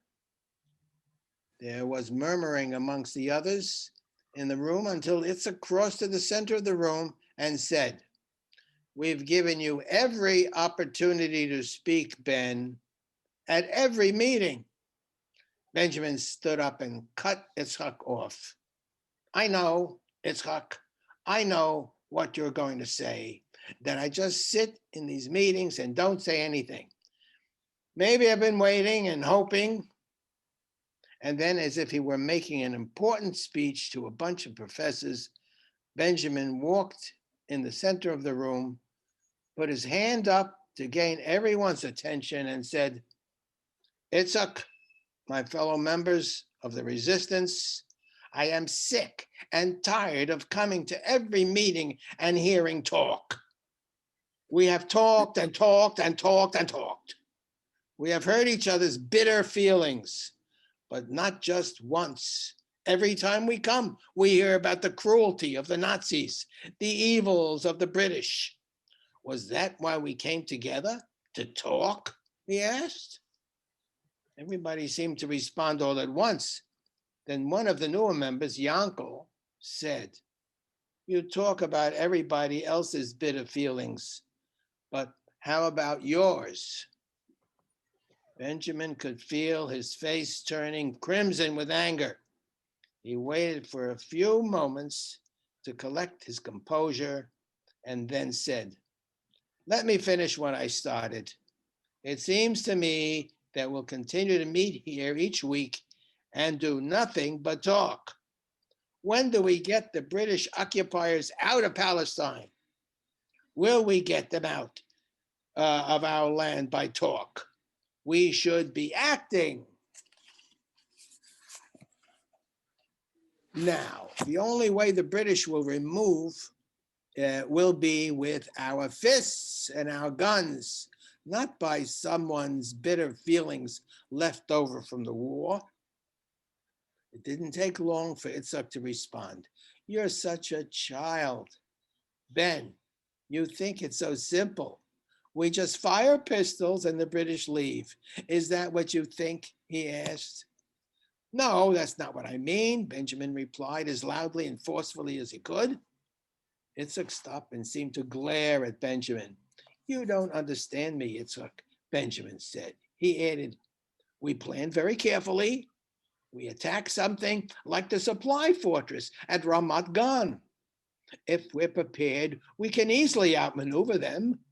There was murmuring amongst the others in the room until Itzhak crossed to the center of the room and said, "We've given you every opportunity to speak, Ben, at every meeting." Benjamin stood up and cut Itzhak off. "I know, Itzhak, I know what you're going to say, that I just sit in these meetings and don't say anything. Maybe I've been waiting and hoping." And then, as if he were making an important speech to a bunch of professors, Benjamin walked in the center of the room, put his hand up to gain everyone's attention and said, "Itzhak, my fellow members of the resistance, I am sick and tired of coming to every meeting and hearing talk. We have talked and talked and talked and talked. We have heard each other's bitter feelings, but not just once. Every time we come, we hear about the cruelty of the Nazis, the evils of the British. Was that why we came together? To talk?" he asked. Everybody seemed to respond all at once. Then one of the newer members, Yankel, said, "You talk about everybody else's bitter feelings, but how about yours?" Benjamin could feel his face turning crimson with anger. He waited for a few moments to collect his composure and then said, "Let me finish what I started. It seems to me that we'll continue to meet here each week and do nothing but talk. When do we get the British occupiers out of Palestine? Will we get them out of our land by talk? We should be acting." Now, the only way the British will remove will be with our fists and our guns, not by someone's bitter feelings left over from the war. It didn't take long for Itzhak to respond. "You're such a child. Ben, you think it's so simple. We just fire pistols and the British leave. Is that what you think?" he asked. "No, that's not what I mean," Benjamin replied as loudly and forcefully as he could. Itzhak stopped and seemed to glare at Benjamin. "You don't understand me, Itzhak," Benjamin said. He added, "We planned very carefully. We attack something like the supply fortress at Ramat Gan. If we're prepared, we can easily outmaneuver them."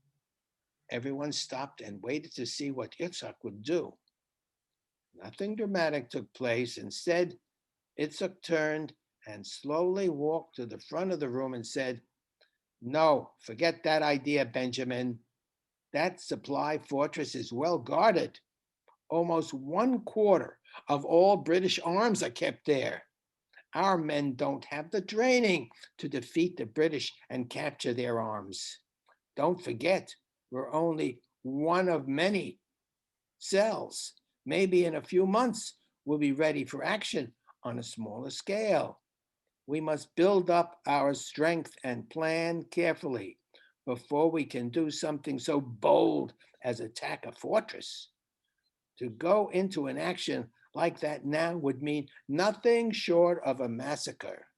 Everyone stopped and waited to see what Itzhak would do. Nothing dramatic took place. Instead, Itzhak turned and slowly walked to the front of the room and said, "No, forget that idea, Benjamin. That supply fortress is well guarded. Almost 1/4 of all British arms are kept there. Our men don't have the training to defeat the British and capture their arms. Don't forget, we're only one of many cells. Maybe in a few months, we'll be ready for action on a smaller scale. We must build up our strength and plan carefully before we can do something so bold as attack a fortress. To go into an action like that now would mean nothing short of a massacre.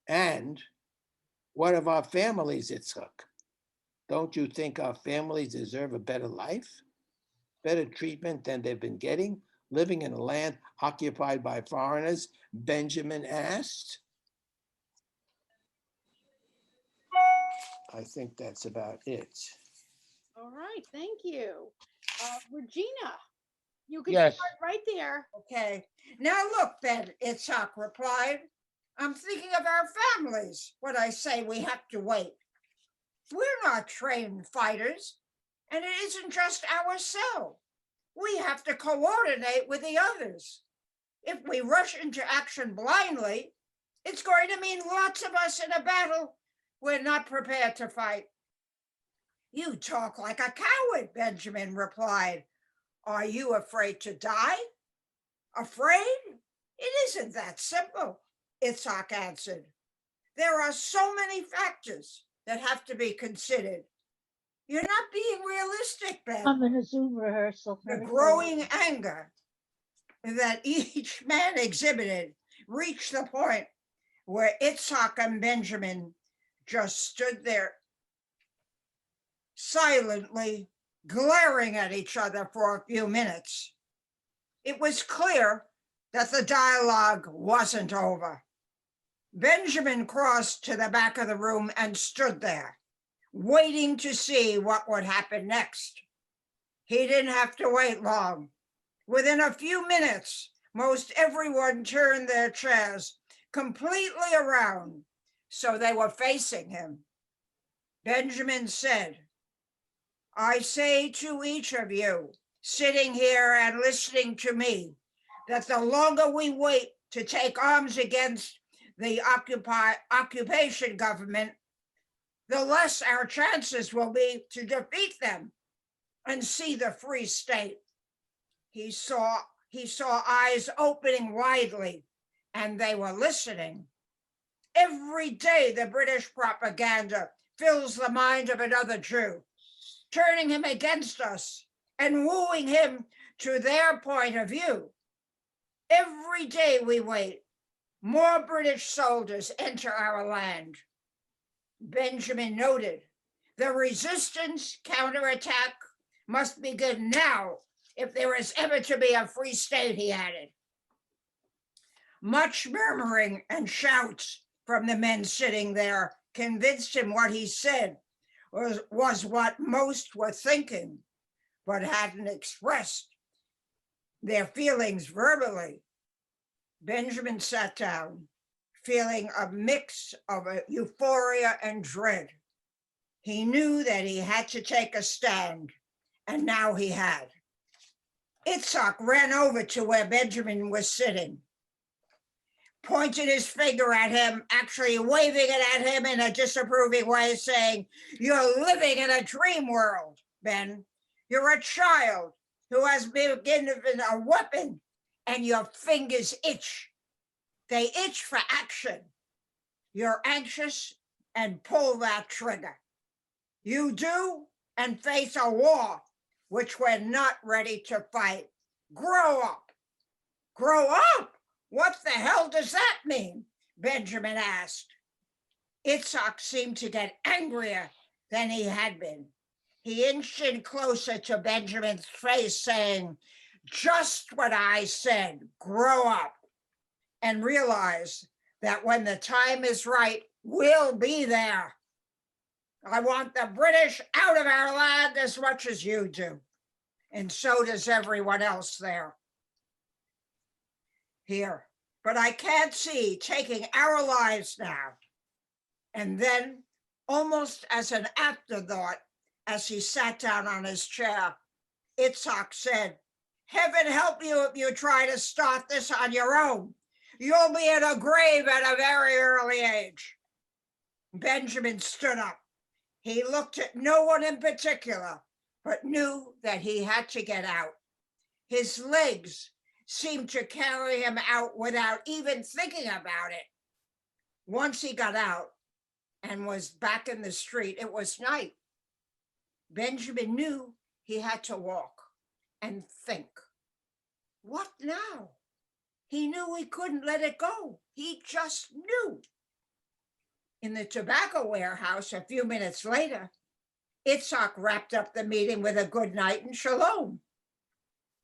And what of our families, Itzhak? Don't you think our families deserve a better life? Better treatment than they've been getting, living in a land occupied by foreigners?" Benjamin asked. I think that's about it. All right, thank you. Regina, you can Yes. start right there. Okay. Now look, Ben, Itzhak replied, "I'm thinking of our families when I say we have to wait. We're not trained fighters, and it isn't just our cell. We have to coordinate with the others. If we rush into action blindly, it's going to mean lots of us in a battle we're not prepared to fight." "You talk like a coward," Benjamin replied. "Are you afraid to die?" "Afraid? It isn't that simple," Itzhak answered. There are so many factors that have to be considered. You're not being realistic, Ben. I'm in a Zoom rehearsal. The growing anger that each man exhibited reached the point where Itzhak and Benjamin just stood there silently glaring at each other for a few minutes. It was clear that the dialogue wasn't over. Benjamin crossed to the back of the room and stood there, waiting to see what would happen next. He didn't have to wait long. Within a few minutes, most everyone turned their chairs completely around, so they were facing him. Benjamin said, I say to each of you, sitting here and listening to me, that the longer we wait to take arms against the occupation government, the less our chances will be to defeat them and see the free state. He saw eyes opening widely, and they were listening. Every day, the British propaganda fills the mind of another Jew, turning him against us and wooing him to their point of view. Every day we wait, more British soldiers enter our land. Benjamin noted, the resistance counterattack must begin now if there is ever to be a free state, he added. Much murmuring and shouts from the men sitting there convinced him what he said was what most were thinking, but hadn't expressed their feelings verbally. Benjamin sat down, feeling a mix of euphoria and dread. He knew that he had to take a stand, and now he had. Itzhak ran over to where Benjamin was sitting, pointed his finger at him, actually waving it at him in a disapproving way, saying, you're living in a dream world, Ben. You're a child who has been given a weapon and your fingers itch. They itch for action. You're anxious and pull that trigger. You do and face a war which we're not ready to fight. Grow up. Grow up? What the hell does that mean? Benjamin asked. Itzhak seemed to get angrier than he had been. He inched in closer to Benjamin's face, saying, just what I said, grow up, and realize that when the time is right, we'll be there. I want the British out of our land as much as you do, and so does everyone else there. Here, but I can't see taking our lives now. And then, almost as an afterthought, as he sat down on his chair, Itzhak said, heaven help you if you try to start this on your own. You'll be in a grave at a very early age. Benjamin stood up. He looked at no one in particular, but knew that he had to get out. His legs seemed to carry him out without even thinking about it. Once he got out and was back in the street, it was night. Benjamin knew he had to walk and think. What now? He knew he couldn't let it go. He just knew. In the tobacco warehouse a few minutes later, Itzhak wrapped up the meeting with a good night and shalom.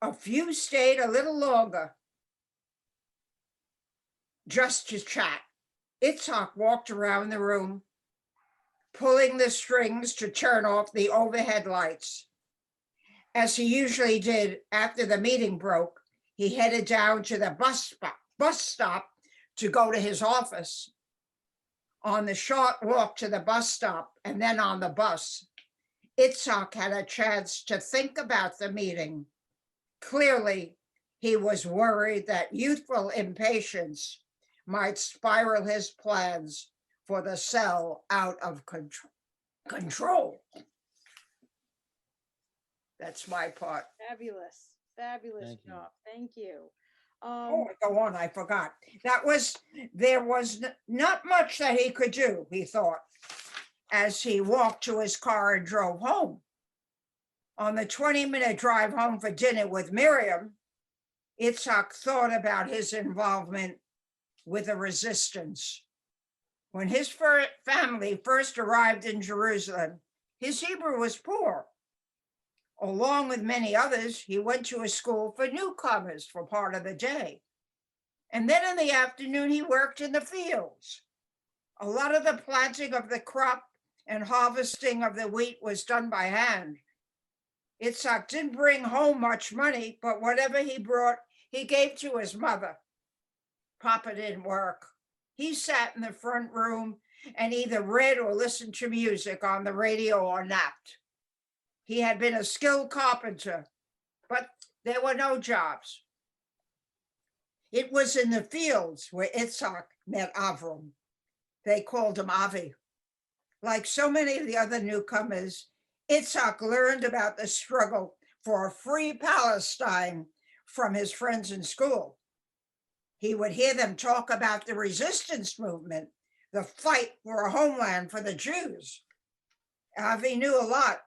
A few stayed a little longer, just to chat. Itzhak walked around the room, pulling the strings to turn off the overhead lights. As he usually did after the meeting broke, he headed down to the bus stop to go to his office. On the short walk to the bus stop and then on the bus, Itzhak had a chance to think about the meeting. Clearly, he was worried that youthful impatience might spiral his plans for the cell out of control. That's my part. Fabulous, fabulous Thank you. job. Thank you. Oh, go on, I forgot. There was not much that he could do, he thought, as he walked to his car and drove home. On the 20-minute drive home for dinner with Miriam, Itzhak thought about his involvement with the resistance. When his family first arrived in Jerusalem, his Hebrew was poor. Along with many others, he went to a school for newcomers for part of the day. And then in the afternoon, he worked in the fields. A lot of the planting of the crop and harvesting of the wheat was done by hand. Itzhak didn't bring home much money, but whatever he brought, he gave to his mother. Papa didn't work. He sat in the front room and either read or listened to music on the radio or napped. He had been a skilled carpenter, but there were no jobs. It was in the fields where Itzhak met Avram. They called him Avi. Like so many of the other newcomers, Itzhak learned about the struggle for a free Palestine from his friends in school. He would hear them talk about the resistance movement, the fight for a homeland for the Jews. Avi knew a lot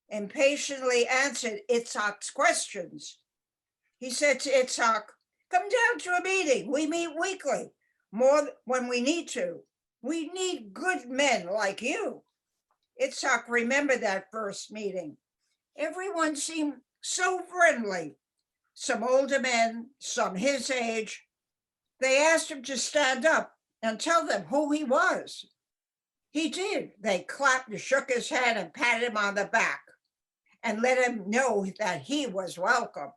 and patiently answered Itzhak's questions. He said to Itzhak, "Come down to a meeting. We meet weekly, more when we need to. We need good men like you." Itzhak remembered that first meeting. Everyone seemed so friendly. Some older men, some his age. They asked him to stand up and tell them who he was. He did. They clapped and shook his hand and patted him on the back and let him know that he was welcome.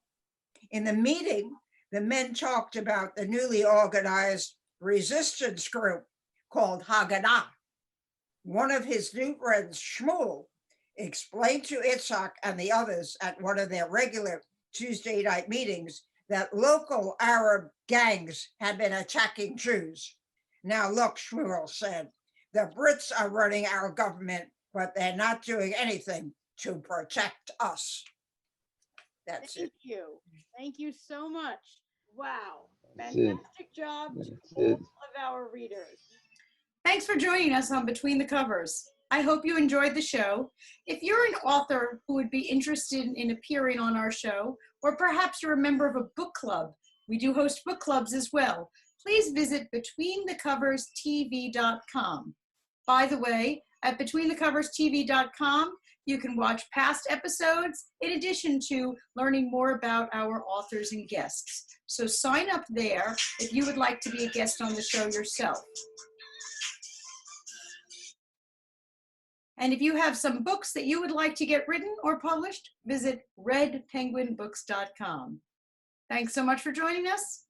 In the meeting, the men talked about the newly organized resistance group called Haganah. One of his new friends, Shmuel, explained to Itzhak and the others at one of their regular Tuesday night meetings that local Arab gangs had been attacking Jews. "Now look," Shmuel said, "the Brits are running our government, but they're not doing anything to protect us." That's it. Thank you. Thank you so much. Wow. That's it. Fantastic job to That's all it. of our readers. Thanks for joining us on Between the Covers. I hope you enjoyed the show. If you're an author who would be interested in appearing on our show, or perhaps you're a member of a book club, we do host book clubs as well, please visit betweenthecoverstv.com. By the way, at betweenthecoverstv.com, you can watch past episodes in addition to learning more about our authors and guests. So sign up there if you would like to be a guest on the show yourself. And if you have some books that you would like to get written or published, visit redpenguinbooks.com. Thanks so much for joining us.